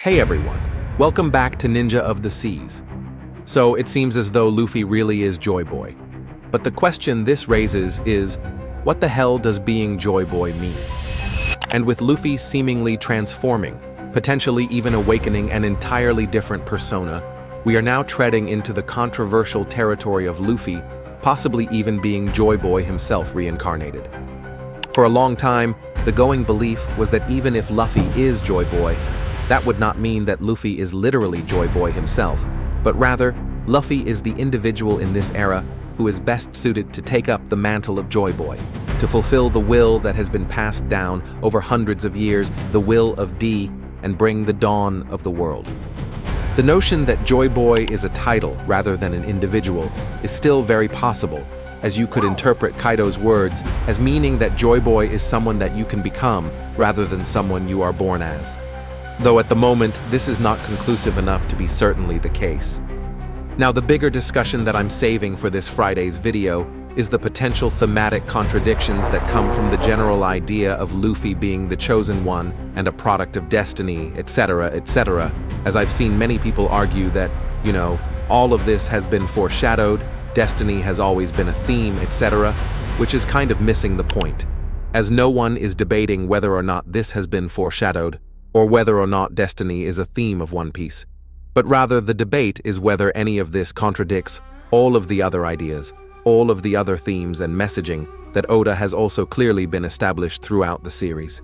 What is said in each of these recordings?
Hey everyone, welcome back to Ninja of the Seas. So it seems as though Luffy really is Joy Boy. But the question this raises is, what the hell does being Joy Boy mean? And with Luffy seemingly transforming, potentially even awakening an entirely different persona, we are now treading into the controversial territory of Luffy, possibly even being Joy Boy himself reincarnated. For a long time, the going belief was that even if Luffy is Joy Boy, that would not mean that Luffy is literally Joy Boy himself, but rather, Luffy is the individual in this era who is best suited to take up the mantle of Joy Boy, to fulfill the will that has been passed down over hundreds of years, the will of D, and bring the dawn of the world. The notion that Joy Boy is a title rather than an individual is still very possible, as you could interpret Kaido's words as meaning that Joy Boy is someone that you can become rather than someone you are born as. Though at the moment, this is not conclusive enough to be certainly the case. Now, the bigger discussion that I'm saving for this Friday's video is the potential thematic contradictions that come from the general idea of Luffy being the chosen one and a product of destiny, etc., etc., as I've seen many people argue that, all of this has been foreshadowed, destiny has always been a theme, etc., which is kind of missing the point, as no one is debating whether or not this has been foreshadowed, or whether or not destiny is a theme of One Piece. But rather, the debate is whether any of this contradicts all of the other ideas, all of the other themes and messaging that Oda has also clearly been established throughout the series.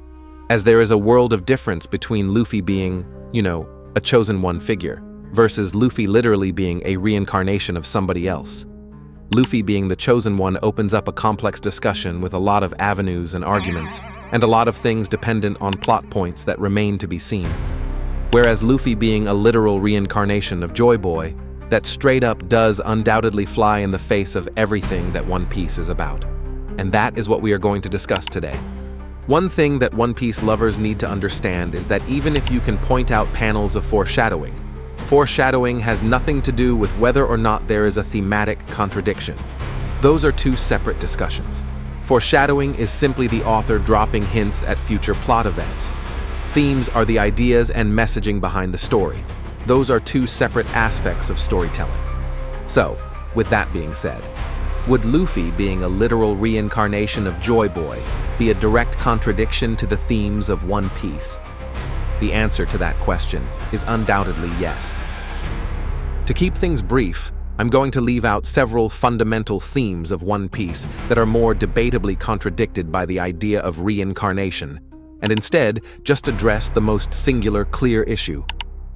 As there is a world of difference between Luffy being, a chosen one figure, versus Luffy literally being a reincarnation of somebody else. Luffy being the chosen one opens up a complex discussion with a lot of avenues and arguments, and a lot of things dependent on plot points that remain to be seen. Whereas Luffy being a literal reincarnation of Joy Boy, that straight up does undoubtedly fly in the face of everything that One Piece is about. And that is what we are going to discuss today. One thing that One Piece lovers need to understand is that even if you can point out panels of foreshadowing, foreshadowing has nothing to do with whether or not there is a thematic contradiction. Those are two separate discussions. Foreshadowing is simply the author dropping hints at future plot events. Themes are the ideas and messaging behind the story. Those are two separate aspects of storytelling. So, with that being said, would Luffy being a literal reincarnation of Joy Boy be a direct contradiction to the themes of One Piece? The answer to that question is undoubtedly yes. To keep things brief, I'm going to leave out several fundamental themes of One Piece that are more debatably contradicted by the idea of reincarnation, and instead just address the most singular clear issue,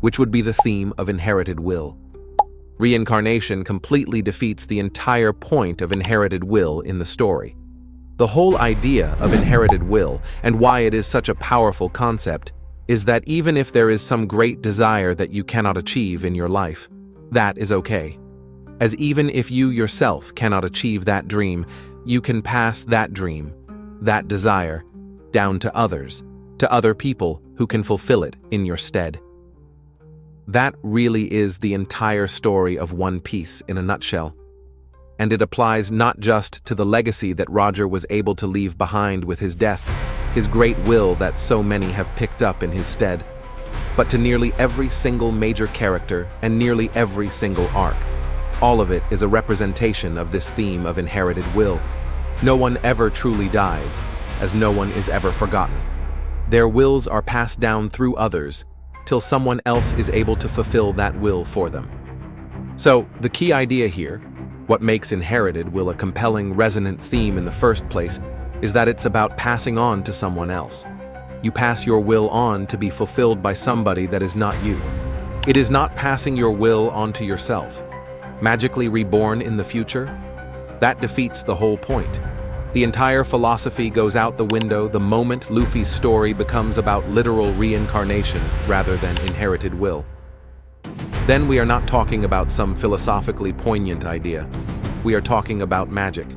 which would be the theme of inherited will. Reincarnation completely defeats the entire point of inherited will in the story. The whole idea of inherited will, and why it is such a powerful concept, is that even if there is some great desire that you cannot achieve in your life, that is okay. As even if you yourself cannot achieve that dream, you can pass that dream, that desire, down to others, to other people who can fulfill it in your stead. That really is the entire story of One Piece in a nutshell. And it applies not just to the legacy that Roger was able to leave behind with his death, his great will that so many have picked up in his stead, but to nearly every single major character and nearly every single arc. All of it is a representation of this theme of inherited will. No one ever truly dies, as no one is ever forgotten. Their wills are passed down through others, till someone else is able to fulfill that will for them. So, the key idea here, what makes inherited will a compelling, resonant theme in the first place, is that it's about passing on to someone else. You pass your will on to be fulfilled by somebody that is not you. It is not passing your will on to yourself. Magically reborn in the future? That defeats the whole point. The entire philosophy goes out the window the moment Luffy's story becomes about literal reincarnation rather than inherited will. Then we are not talking about some philosophically poignant idea. We are talking about magic.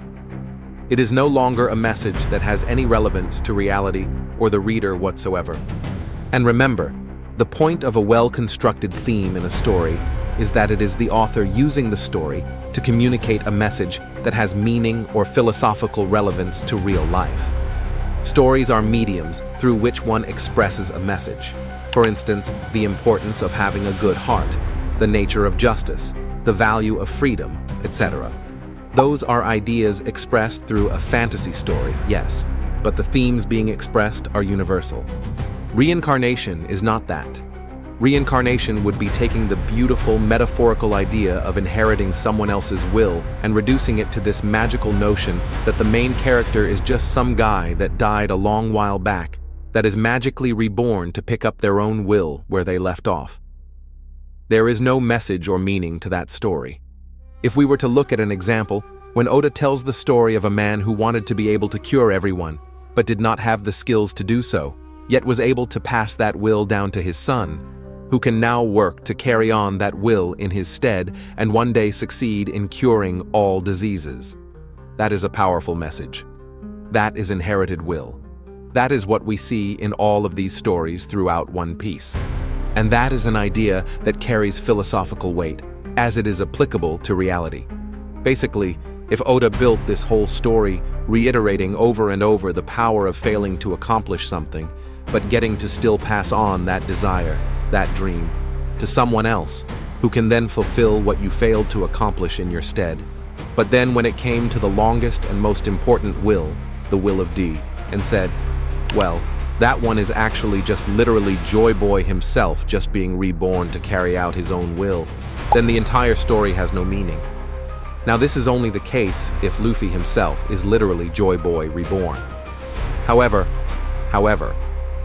It is no longer a message that has any relevance to reality or the reader whatsoever. And remember, the point of a well-constructed theme in a story is that it is the author using the story to communicate a message that has meaning or philosophical relevance to real life. Stories are mediums through which one expresses a message. For instance, the importance of having a good heart, the nature of justice, the value of freedom, etc. Those are ideas expressed through a fantasy story, yes, but the themes being expressed are universal. Reincarnation is not that. Reincarnation would be taking the beautiful metaphorical idea of inheriting someone else's will and reducing it to this magical notion that the main character is just some guy that died a long while back that is magically reborn to pick up their own will where they left off. There is no message or meaning to that story. If we were to look at an example, when Oda tells the story of a man who wanted to be able to cure everyone, but did not have the skills to do so, yet was able to pass that will down to his son, who can now work to carry on that will in his stead and one day succeed in curing all diseases. That is a powerful message. That is inherited will. That is what we see in all of these stories throughout One Piece. And that is an idea that carries philosophical weight, as it is applicable to reality. Basically, if Oda built this whole story reiterating over and over the power of failing to accomplish something, but getting to still pass on that desire, that dream, to someone else, who can then fulfill what you failed to accomplish in your stead. But then when it came to the longest and most important will, the will of D, and said, well, that one is actually just literally Joy Boy himself just being reborn to carry out his own will, then the entire story has no meaning. Now this is only the case if Luffy himself is literally Joy Boy reborn. However,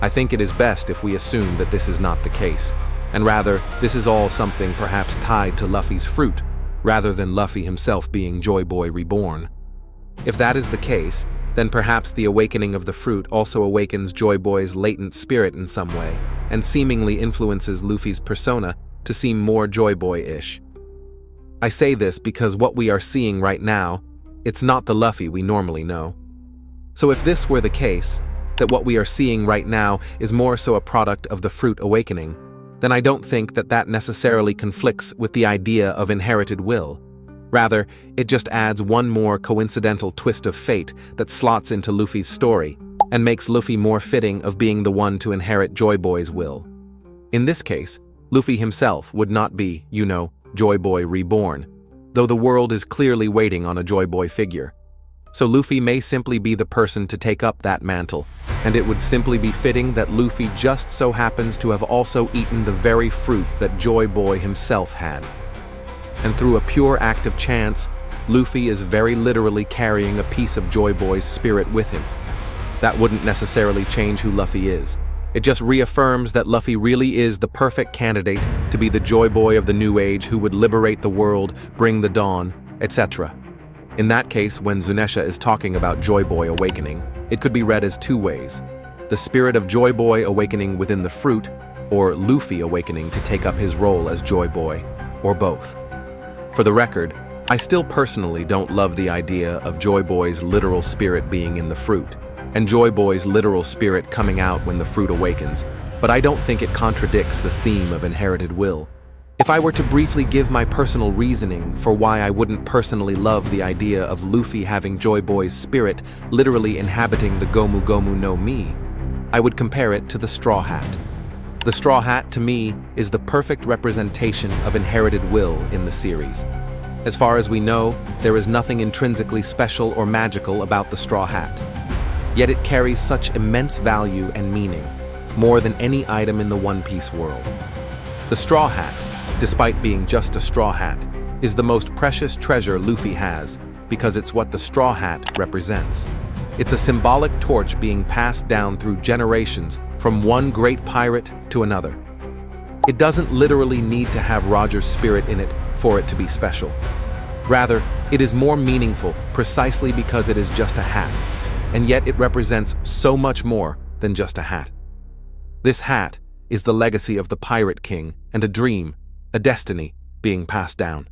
I think it is best if we assume that this is not the case, and rather this is all something perhaps tied to Luffy's fruit, rather than Luffy himself being Joy Boy reborn. If that is the case, then perhaps the awakening of the fruit also awakens Joy Boy's latent spirit in some way, and seemingly influences Luffy's persona to seem more Joy Boy-ish. I say this because what we are seeing right now, it's not the Luffy we normally know. So if this were the case, that what we are seeing right now is more so a product of the fruit awakening, then I don't think that that necessarily conflicts with the idea of inherited will. Rather, it just adds one more coincidental twist of fate that slots into Luffy's story and makes Luffy more fitting of being the one to inherit Joy Boy's will. In this case, Luffy himself would not be, Joy Boy reborn, though the world is clearly waiting on a Joy Boy figure. So Luffy may simply be the person to take up that mantle, and it would simply be fitting that Luffy just so happens to have also eaten the very fruit that Joy Boy himself had. And through a pure act of chance, Luffy is very literally carrying a piece of Joy Boy's spirit with him. That wouldn't necessarily change who Luffy is. It just reaffirms that Luffy really is the perfect candidate to be the Joy Boy of the New Age who would liberate the world, bring the dawn, etc. In that case, when Zunesha is talking about Joy Boy awakening, it could be read as two ways: the spirit of Joy Boy awakening within the fruit, or Luffy awakening to take up his role as Joy Boy, or both. For the record, I still personally don't love the idea of Joy Boy's literal spirit being in the fruit, and Joy Boy's literal spirit coming out when the fruit awakens, but I don't think it contradicts the theme of inherited will. If I were to briefly give my personal reasoning for why I wouldn't personally love the idea of Luffy having Joy Boy's spirit literally inhabiting the Gomu Gomu no Mi, I would compare it to the Straw Hat. The Straw Hat, to me, is the perfect representation of inherited will in the series. As far as we know, there is nothing intrinsically special or magical about the Straw Hat. Yet it carries such immense value and meaning, more than any item in the One Piece world. The Straw Hat, despite being just a straw hat, is the most precious treasure Luffy has because it's what the Straw Hat represents. It's a symbolic torch being passed down through generations from one great pirate to another. It doesn't literally need to have Roger's spirit in it for it to be special. Rather, it is more meaningful precisely because it is just a hat, and yet it represents so much more than just a hat. This hat is the legacy of the Pirate King and a dream, a destiny, being passed down.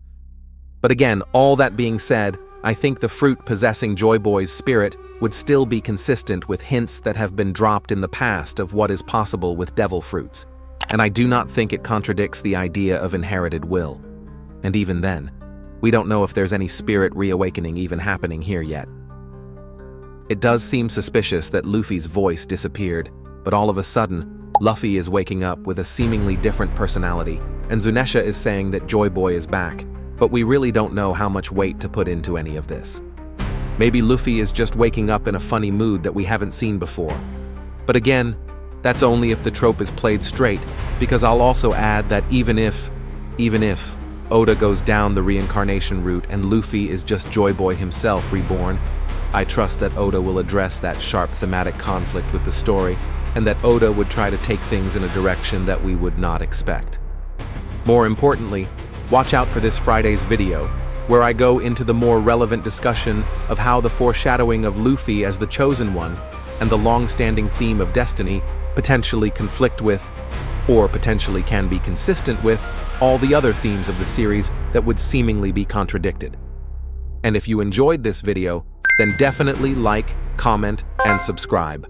But again, all that being said, I think the fruit possessing Joy Boy's spirit would still be consistent with hints that have been dropped in the past of what is possible with devil fruits, and I do not think it contradicts the idea of inherited will. And even then, we don't know if there's any spirit reawakening even happening here yet. It does seem suspicious that Luffy's voice disappeared, but all of a sudden, Luffy is waking up with a seemingly different personality, and Zunesha is saying that Joy Boy is back, but we really don't know how much weight to put into any of this. Maybe Luffy is just waking up in a funny mood that we haven't seen before. But again, that's only if the trope is played straight, because I'll also add that even if Oda goes down the reincarnation route and Luffy is just Joy Boy himself reborn, I trust that Oda will address that sharp thematic conflict with the story, and that Oda would try to take things in a direction that we would not expect. More importantly, watch out for this Friday's video, where I go into the more relevant discussion of how the foreshadowing of Luffy as the Chosen One and the long-standing theme of destiny potentially conflict with, or potentially can be consistent with, all the other themes of the series that would seemingly be contradicted. And if you enjoyed this video, then definitely like, comment, and subscribe.